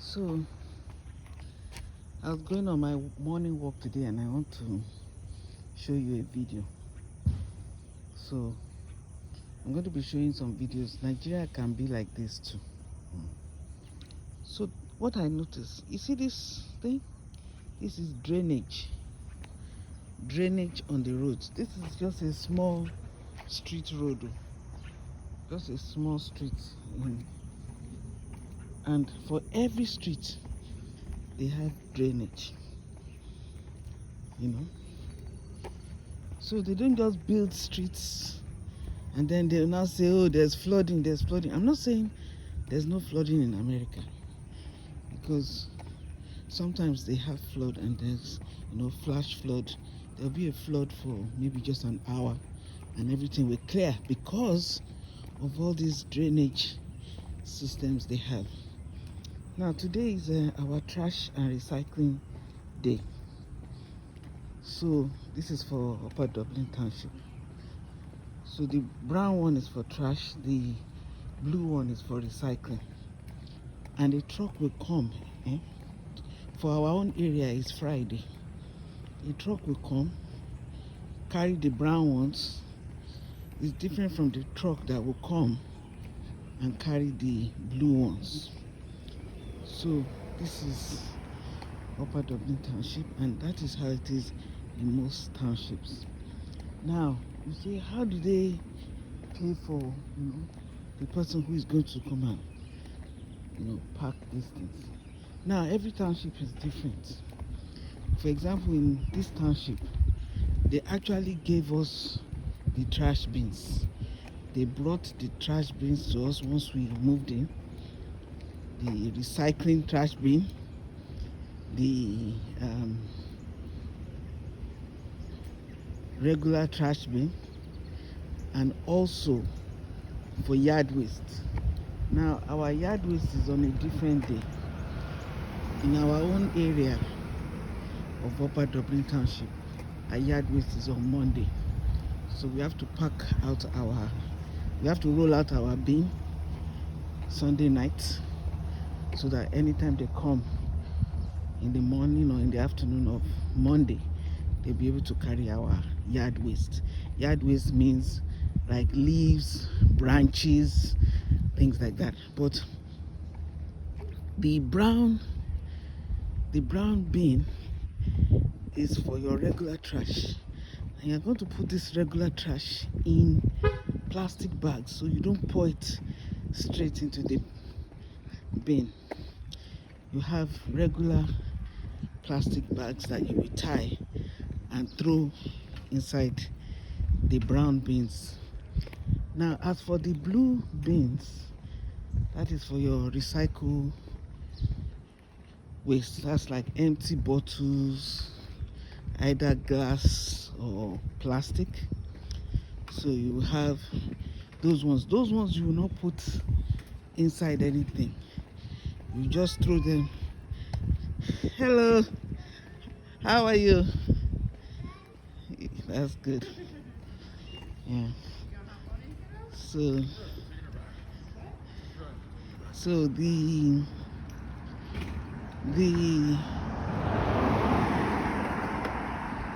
So I was going on my morning walk today and I want to show you a video. So I'm going to be showing some videos. Nigeria can be like this too. So what I noticed, you see this thing? This is drainage on the roads. This is just a small street road, just a small street, and for every street they have drainage, so they don't just build streets and then they'll now say, oh, there's flooding. I'm not saying there's no flooding in America, because sometimes they have flood and there's flash flood. There'll be a flood for maybe just an hour and everything will clear because of all these drainage systems they have. Now today is our trash and recycling day. So this is for Upper Dublin Township. So the brown one is for trash, the blue one is for recycling, and a truck will come. For our own area is Friday. A truck will come, carry the brown ones. It's different from the truck that will come and carry the blue ones. So this is Upper Dublin Township, and that is how it is in most townships. Now you say, how do they pay for the person who is going to come and pack these things? Now every township is different. For example, in this township, they actually gave us the trash bins. They brought the trash bins to us once we moved in. The recycling trash bin, the regular trash bin, and also for yard waste. Now our yard waste is on a different day. In our own area of Upper Dublin Township, our yard waste is on Monday. So we have to roll out our bin Sunday night, so that anytime they come in the morning or in the afternoon of Monday, they'll be able to carry our yard waste. Yard waste means like leaves, branches, things like that. But the brown bin is for your regular trash, and you're going to put this regular trash in plastic bags, so you don't pour it straight into the bin. You have regular plastic bags that you will tie and throw inside the brown bins. Now as for the blue bins, that is for your recycle waste. That's like empty bottles, either glass or plastic. So you have those ones you will not put inside anything. You just throw them. Hello, how are you? That's good. Yeah. So the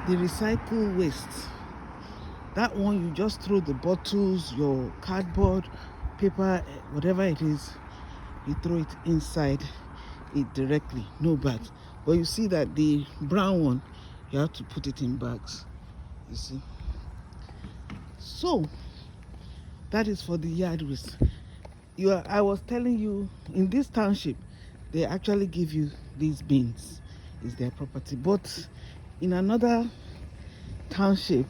recycle waste, that one you just throw the bottles, your cardboard, paper, whatever it is, you throw it inside it directly, no bags. But you see that the brown one, you have to put it in bags, you see. So that is for the yard waste. I was telling you, in this township they actually give you these bins, it's their property. But in another township,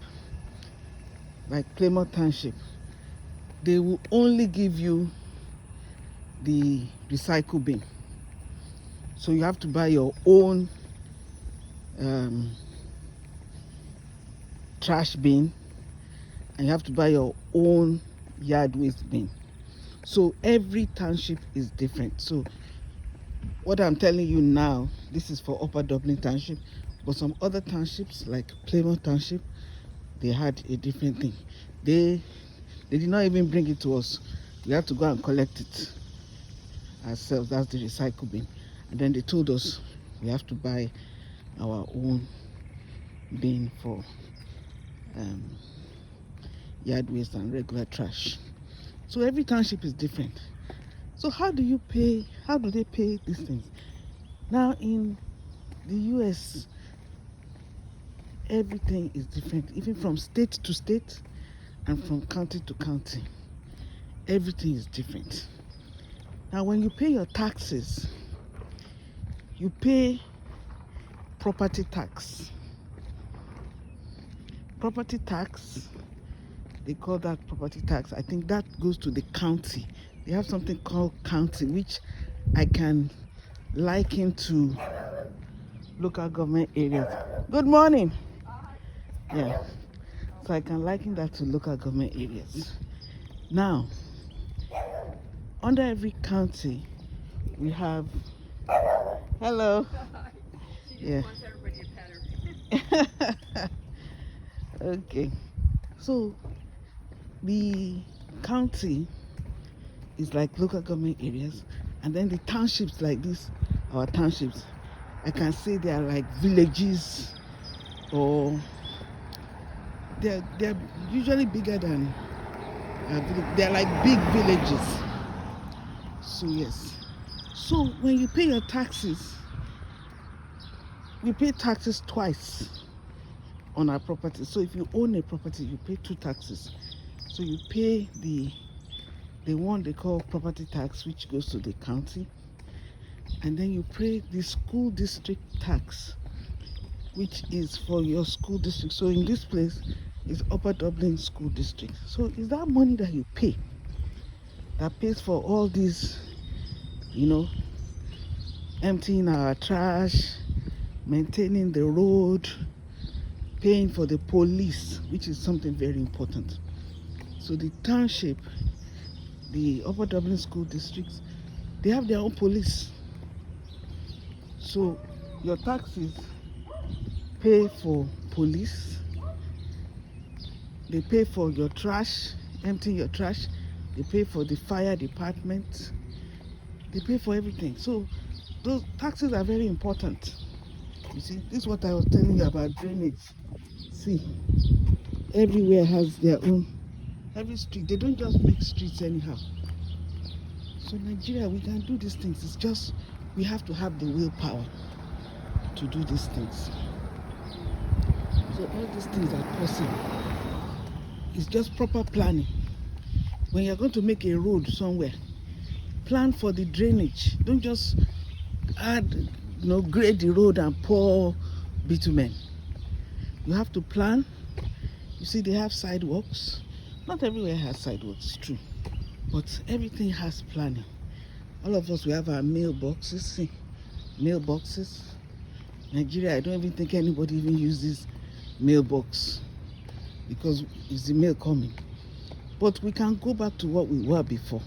like Plymouth Township, they will only give you the recycle bin. So you have to buy your own trash bin, and you have to buy your own yard waste bin. So every township is different. So what I'm telling you now, this is for Upper Dublin Township, but some other townships like Plymouth Township, they had a different thing. They did not even bring it to us. We have to go and collect it ourselves. That's the recycle bin. And then they told us we have to buy our own bin for yard waste and regular trash. So every township is different. So how do they pay these things? Now in the US, everything is different, even from state to state and from county to county. Everything is different. Now when you pay your taxes, you pay property tax. Property tax, they call that property tax. I think that goes to the county. They have something called county, which I can liken to local government areas. Good morning. Yeah. So I can liken that to local government areas. Now, under every county, we have. Hello. She just wants everybody to pet her. Okay. So the county is like local government areas, and then the townships like this, our townships, I can say they are like villages, or they're usually bigger than they're like big villages. So yes. So when you pay your taxes, we pay taxes twice on our property. So if you own a property, you pay two taxes. So you pay the one they call property tax, which goes to the county, and then you pay the school district tax, which is for your school district. So in this place is Upper Dublin School District. So is that money that you pay that pays for all these, emptying our trash, maintaining the road, paying for the police, which is something very important. So the township, the Upper Dublin School Districts, they have their own police. So your taxes pay for police, they pay for your trash, emptying your trash, they pay for the fire department, they pay for everything. So those taxes are very important. You see, this is what I was telling you about drainage. See, everywhere has their own, every street, they don't just make streets anyhow. So Nigeria, we can do these things. It's just, we have to have the willpower to do these things. So all these things are possible. It's just proper planning. When you're going to make a road somewhere, plan for the drainage. Don't just grade the road and pour bitumen. You have to plan. You see, they have sidewalks. Not everywhere has sidewalks, it's true. But everything has planning. All of us, we have our mailboxes. See, mailboxes. Nigeria, I don't even think anybody even uses mailbox because it's the mail coming. But we can go back to what we were before.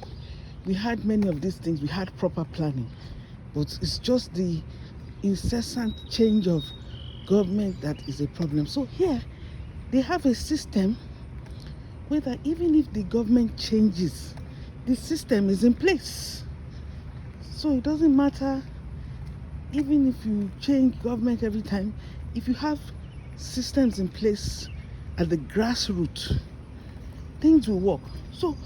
We had many of these things. We had proper planning. But it's just the incessant change of government that is a problem. So here, they have a system where that even if the government changes, the system is in place. So it doesn't matter, even if you change government every time, if you have systems in place at the grassroots, things will work. So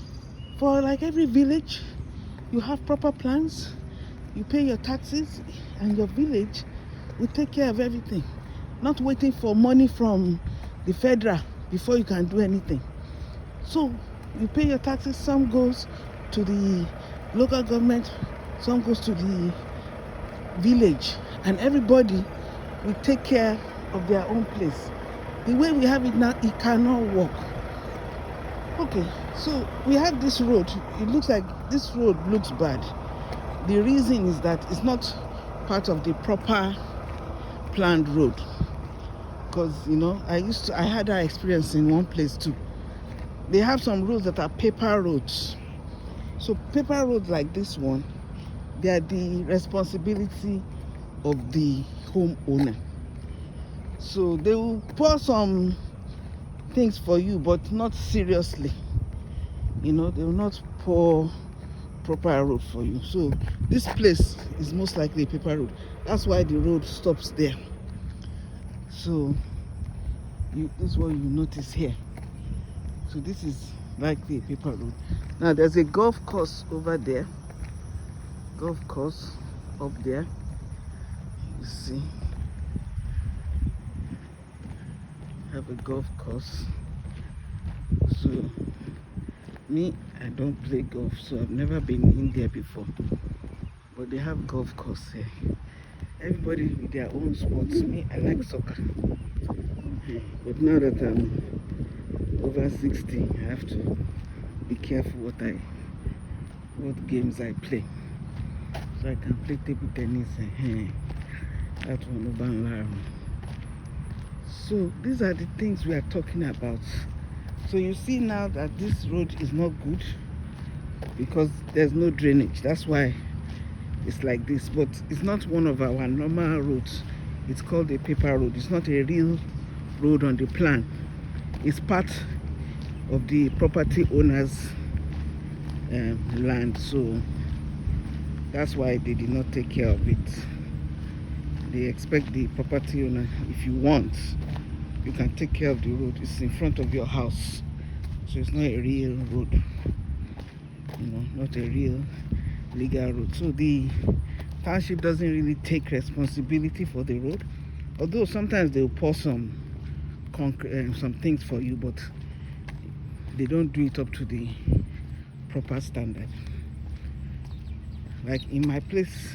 for like every village, you have proper plans, you pay your taxes, and your village will take care of everything. Not waiting for money from the federal before you can do anything. So you pay your taxes, some goes to the local government, some goes to the village, and everybody will take care of their own place. The way we have it now, it cannot work. Okay, so we have this road. It looks like this road looks bad. The reason is that it's not part of the proper planned road. Because, I had that experience in one place too. They have some roads that are paper roads. So paper roads like this one, they are the responsibility of the homeowner. So they will pour some things for you, but not seriously. They will not pour proper road for you. So this place is most likely a paper road. That's why the road stops there. So this is what you notice here. So this is likely a paper road. Now there's a golf course over there. Golf course up there. You see. Have a golf course. So me, I don't play golf, so I've never been in there before. But they have golf course here. Everybody with their own sports. Me, I like soccer. But now that I'm over 60, I have to be careful what games I play. So I can play table tennis and that one. So these are the things we are talking about. So you see now that this road is not good because there's no drainage. That's why it's like this. But it's not one of our normal roads. It's called a paper road. It's not a real road on the plan. It's part of the property owner's land. So that's why they did not take care of it. They expect the property owner, if you want, you can take care of the road. It's in front of your house, so it's not a real road, not a real legal road. So the township doesn't really take responsibility for the road, although sometimes they'll pour some concrete, some things for you, but they don't do it up to the proper standard. Like in my place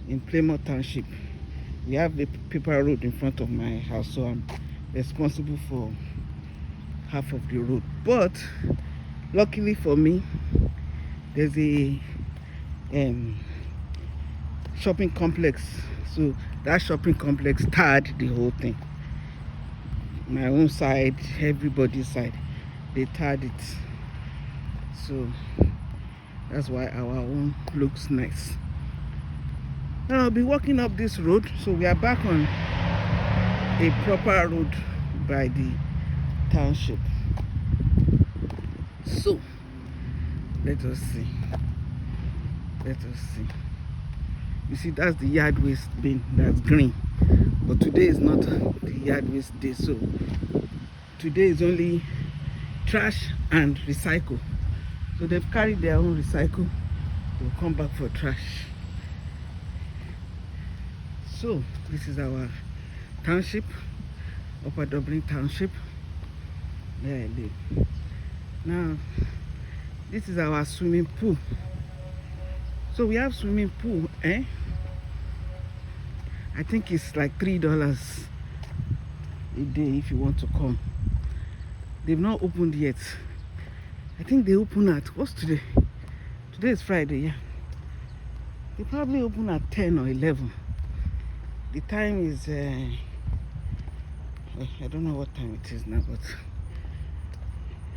in Plymouth Township, we have the paper road in front of my house, so I'm responsible for half of the road. But luckily for me, there's a shopping complex, so that shopping complex tarred the whole thing. My own side, everybody's side, they tarred it, so that's why our own looks nice. Now I'll be walking up this road, so we are back on a proper road by the township. So let us see. You see, that's the yard waste bin, that's green, but today is not the yard waste day, so today is only trash and recycle. So they've carried their own recycle, they'll come back for trash. So this is our township, Upper Dublin Township, where I live. Now this is our swimming pool. So we have swimming pool, I think it's like $3 a day if you want to come. They've not opened yet. I think they open at, what's today? Today is Friday, yeah. They probably open at 10 or 11. The time is, I don't know what time it is now, but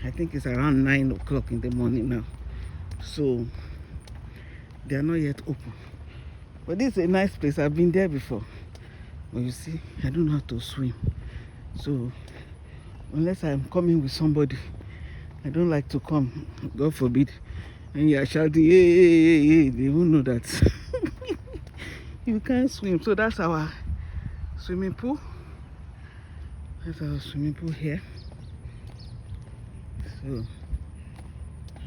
I think it's around 9 o'clock in the morning now. So they are not yet open. But this is a nice place. I've been there before. But you see, I don't know how to swim. So unless I'm coming with somebody, I don't like to come, God forbid, and you are shouting, hey, they won't know that you can't swim. So that's our swimming pool. That's our swimming pool here. So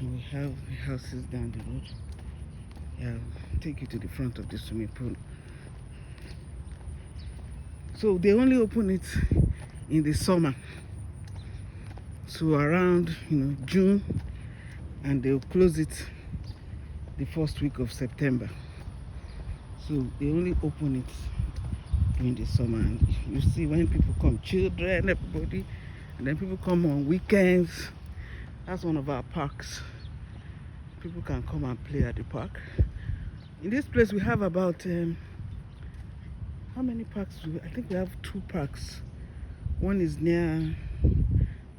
we have the houses down the road. Yeah, I'll take you to the front of the swimming pool. So they only open it in the summer. So around June, and they'll close it the first week of September. So they only open it during the summer. And you see when people come, children, everybody, and then people come on weekends. That's one of our parks. People can come and play at the park. In this place we have about how many parks? I think we have 2 parks. One is near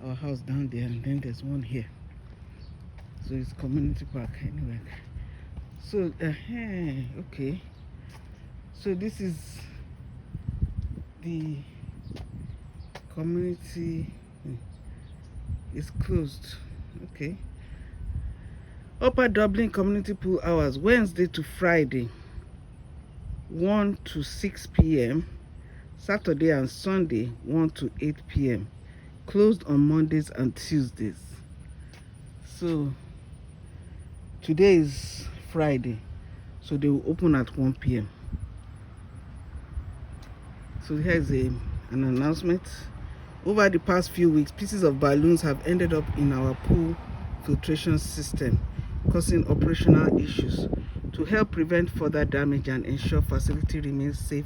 our house down there, and then there's one here. So it's community park anyway. So okay. So this is the community. It's closed. Okay. Upper Dublin community pool hours Wednesday to Friday 1 to 6 p.m. Saturday and Sunday 1 to 8 p.m. Closed on Mondays and Tuesdays. So today is Friday, so they will open at 1 p.m. So here is an announcement. Over the past few weeks, pieces of balloons have ended up in our pool filtration system, causing operational issues. To help prevent further damage and ensure facility remains safe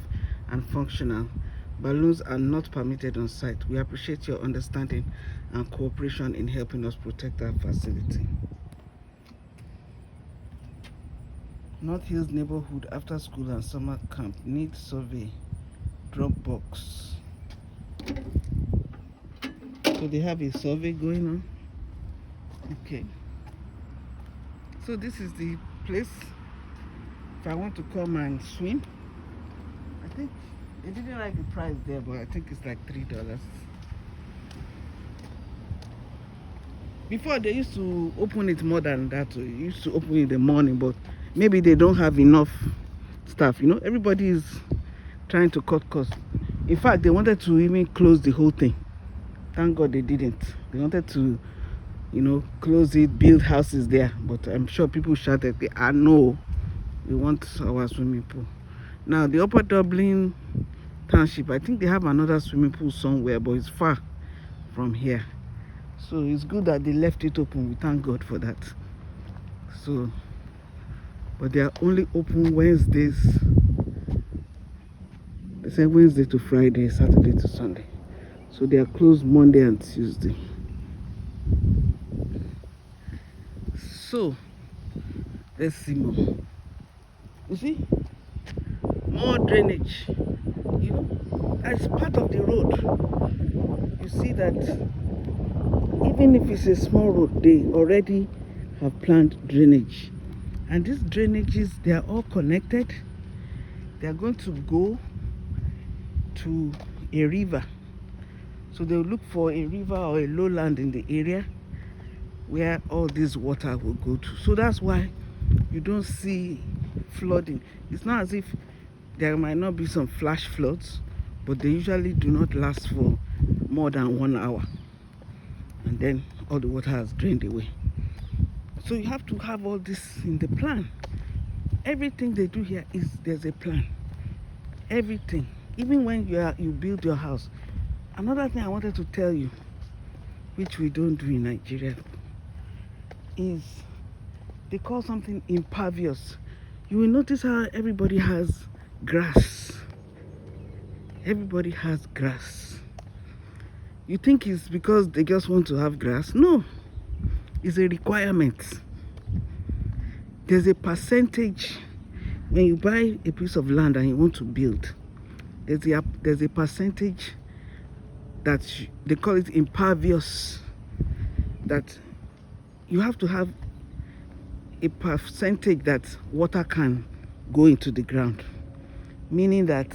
and functional, balloons are not permitted on site. We appreciate your understanding and cooperation in helping us protect our facility. North Hills Neighborhood After School and Summer Camp needs survey. Dropbox. So they have a survey going on. Okay. So this is the place. If I want to come and swim, I think they didn't like the price there, but I think it's like $3. Before they used to open it more than that. They used to open in the morning, but maybe they don't have enough staff. You know, everybody is trying to cut costs. In fact, they wanted to even close the whole thing. Thank God they didn't. They wanted to, you know, close it, build houses there. But I'm sure people shouted, no, we want our swimming pool. Now, the Upper Dublin Township, I think they have another swimming pool somewhere, but it's far from here. So it's good that they left it open. We thank God for that. So, but they are only open Wednesdays. They say Wednesday to Friday, Saturday to Sunday. So they are closed Monday and Tuesday. So let's see more. You see? More drainage. You know, as part of the road. You see that even if it's a small road, they already have planned drainage. And these drainages, they are all connected. They are going to go to a river. So they'll look for a river or a lowland in the area where all this water will go to. So that's why you don't see flooding. It's not as if there might not be some flash floods, but they usually do not last for more than 1 hour. And then all the water has drained away. So you have to have all this in the plan. Everything they do here is there's a plan. Everything. Even when you build your house. Another thing I wanted to tell you, which we don't do in Nigeria, is they call something impervious. You will notice how everybody has grass. Everybody has grass. You think it's because they just want to have grass? No, it's a requirement. There's a percentage when you buy a piece of land and you want to build. There's a percentage that they call it impervious, that you have to have a percentage that water can go into the ground, meaning that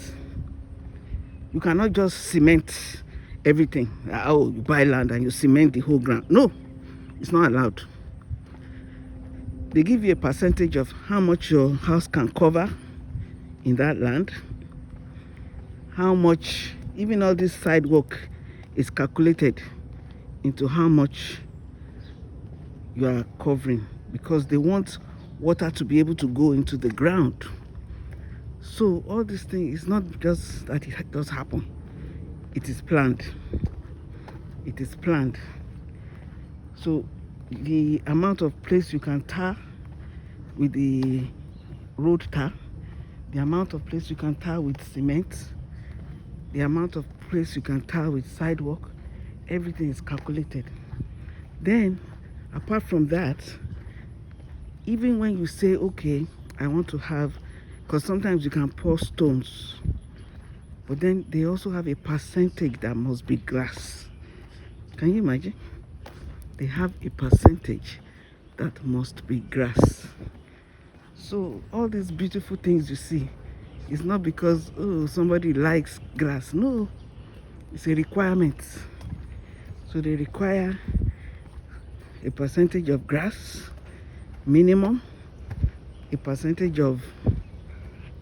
you cannot just cement everything. Oh, you buy land and you cement the whole ground. No, it's not allowed. They give you a percentage of how much your house can cover in that land, how much, even all this sidewalk is calculated into how much you are covering, because they want water to be able to go into the ground. So all this thing is not just that it does happen. It is planned. It is planned. So the amount of place you can tar with the road tar, the amount of place you can tar with cement, the amount of place you can tar with sidewalk, everything is calculated. Then, apart from that, even when you say, okay, I want to have, because sometimes you can pour stones, but then they also have a percentage that must be grass. Can you imagine? They have a percentage that must be grass. So all these beautiful things you see, it's not because, oh, somebody likes grass. No, it's a requirement. So they require a percentage of grass, minimum, a percentage of,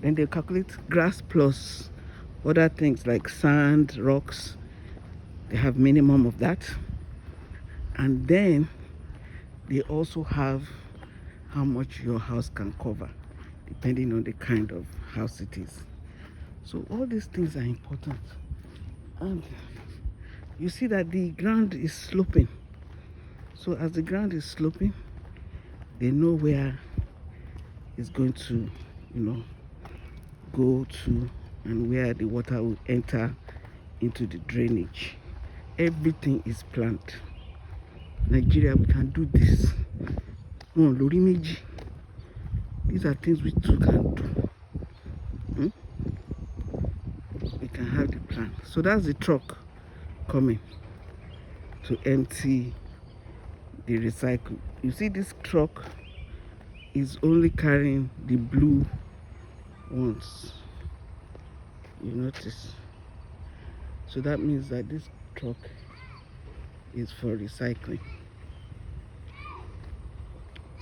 then they calculate grass plus other things like sand, rocks. They have minimum of that. And then they also have how much your house can cover, depending on the kind of house it is. So all these things are important. And you see that the ground is sloping. So as the ground is sloping, they know where it's going to, go to, and where the water will enter into the drainage. Everything is planned. Nigeria, we can do this. These are things we too can do. We can have the plan. So that's the truck coming to empty the recycle. You see, this truck is only carrying the blue ones. You notice? So that means that this truck is for recycling.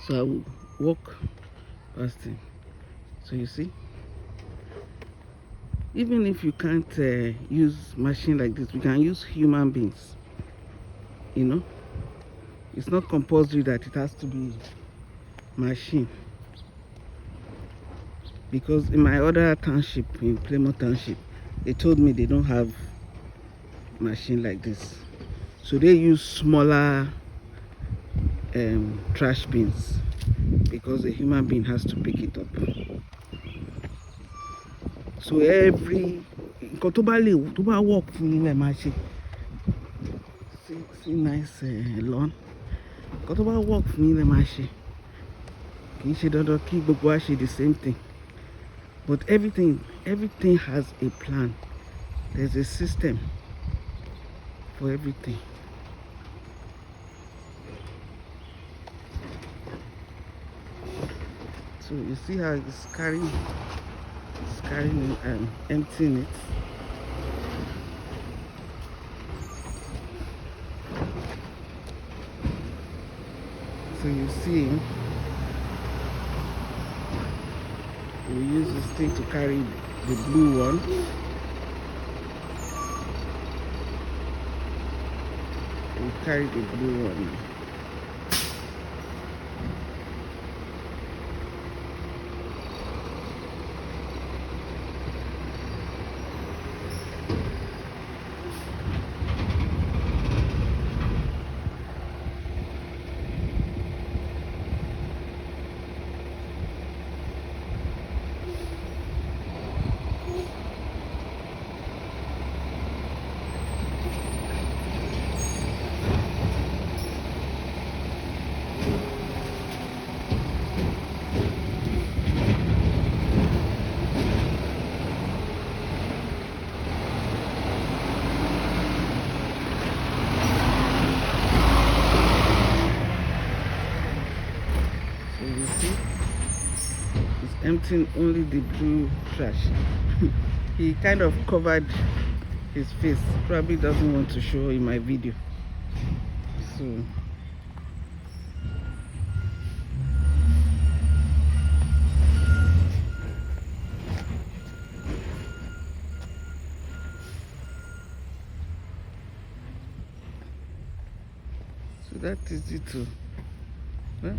So I will walk past him. So you see, even if you can't use machine like this, we can use human beings. It's not compulsory that it has to be machine. Because in my other township, in Plymouth Township, they told me they don't have machine like this. So they use smaller trash bins, because a human being has to pick it up. So every work see nice lawn. Work the same thing. But everything has a plan. There's a system for everything. So you see how it's carrying emptying it. So you see, we use this thing to carry the blue one. We carry the blue one. Emptying only the blue trash. He kind of covered his face. Probably doesn't want to show in my video. So that is it too. Well,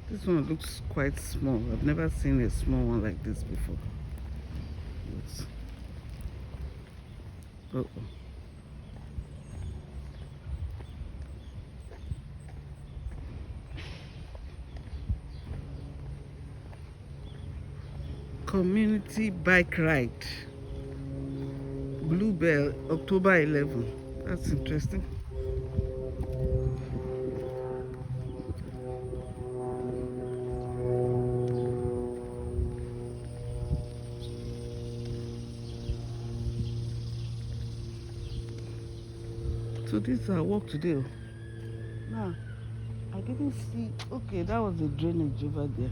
this one looks quite small. I've never seen a small one like this before. Uh-oh. Community bike ride. Bluebell, October 11. That's interesting. So this is our walk today. Now, I didn't see. Okay, that was the drainage over there.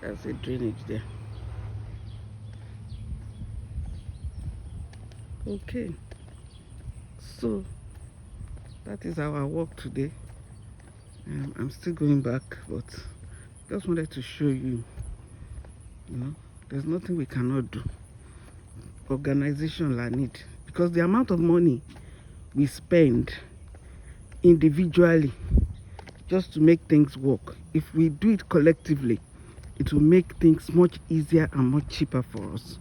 That's a drainage there. Okay, so that is our walk today. I'm still going back, but just wanted to show you, there's nothing we cannot do. Organization la need, because the amount of money we spend individually just to make things work, if we do it collectively, it will make things much easier and much cheaper for us.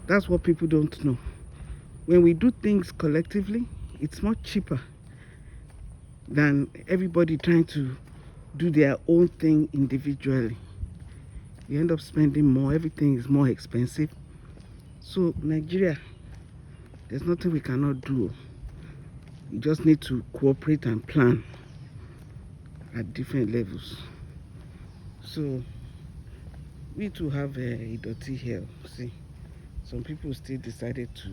That's what people don't know. When we do things collectively, it's much cheaper than everybody trying to do their own thing individually. You end up spending more, everything is more expensive. So Nigeria, there's nothing we cannot do. You just need to cooperate and plan at different levels. So we too have a dirty here. See, some people still decided to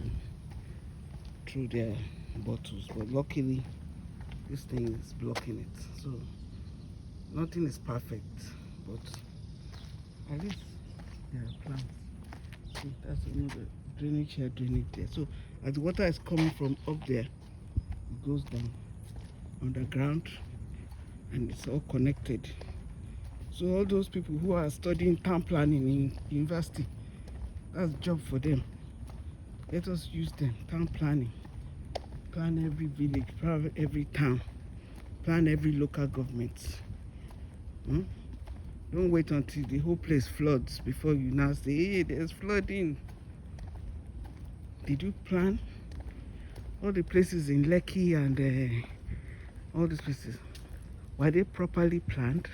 throw their bottles, but luckily this thing is blocking it. So nothing is perfect, but at least there are plants. See, that's another drainage here, drainage there. So as the water is coming from up there, it goes down underground and it's all connected. So all those people who are studying town planning in university, that's a job for them. Let us use them. Town planning. Plan every village, plan every town, plan every local government. Don't wait until the whole place floods before you now say, hey, there's flooding. Did you plan? All the places in Lekki and all these places, were they properly planned?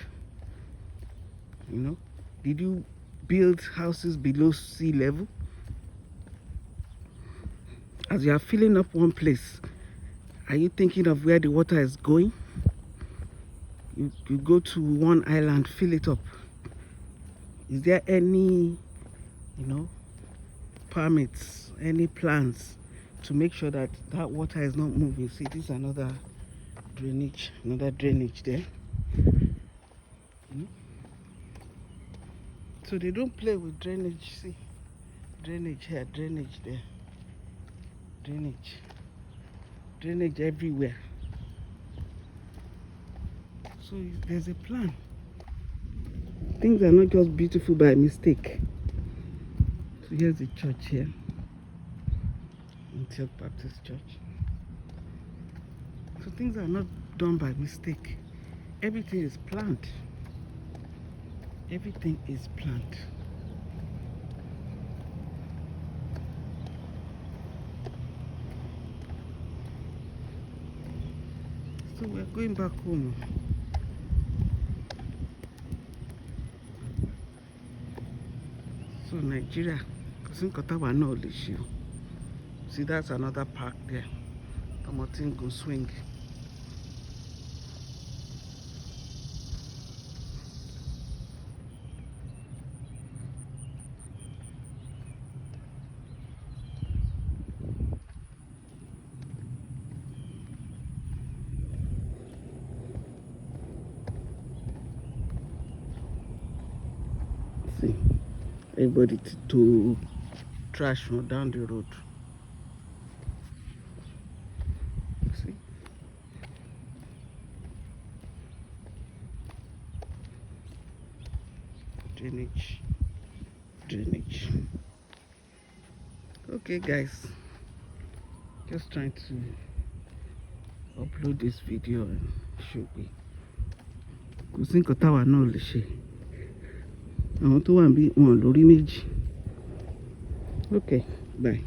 Did you build houses below sea level? As you are filling up one place, are you thinking of where the water is going? You go to one island, fill it up. Is there any, permits, any plans to make sure that that water is not moving? See, this is another drainage there. So they don't play with drainage. See, drainage here, drainage there, drainage everywhere. So there's a plan. Things are not just beautiful by mistake. So here's the church here, Antioch Baptist Church. So things are not done by mistake. Everything is planned. Everything is planned. So we're going back home. So Nigeria, see, that's another park there. Tomotin go swing. See, everybody to trash down the road. See, drainage. Okay guys, just trying to upload this video and show me. Kò sí nǹkan táwa náà lè ṣe. Àwọn tó wà níbí wọn lórí méjì. Okay, bye.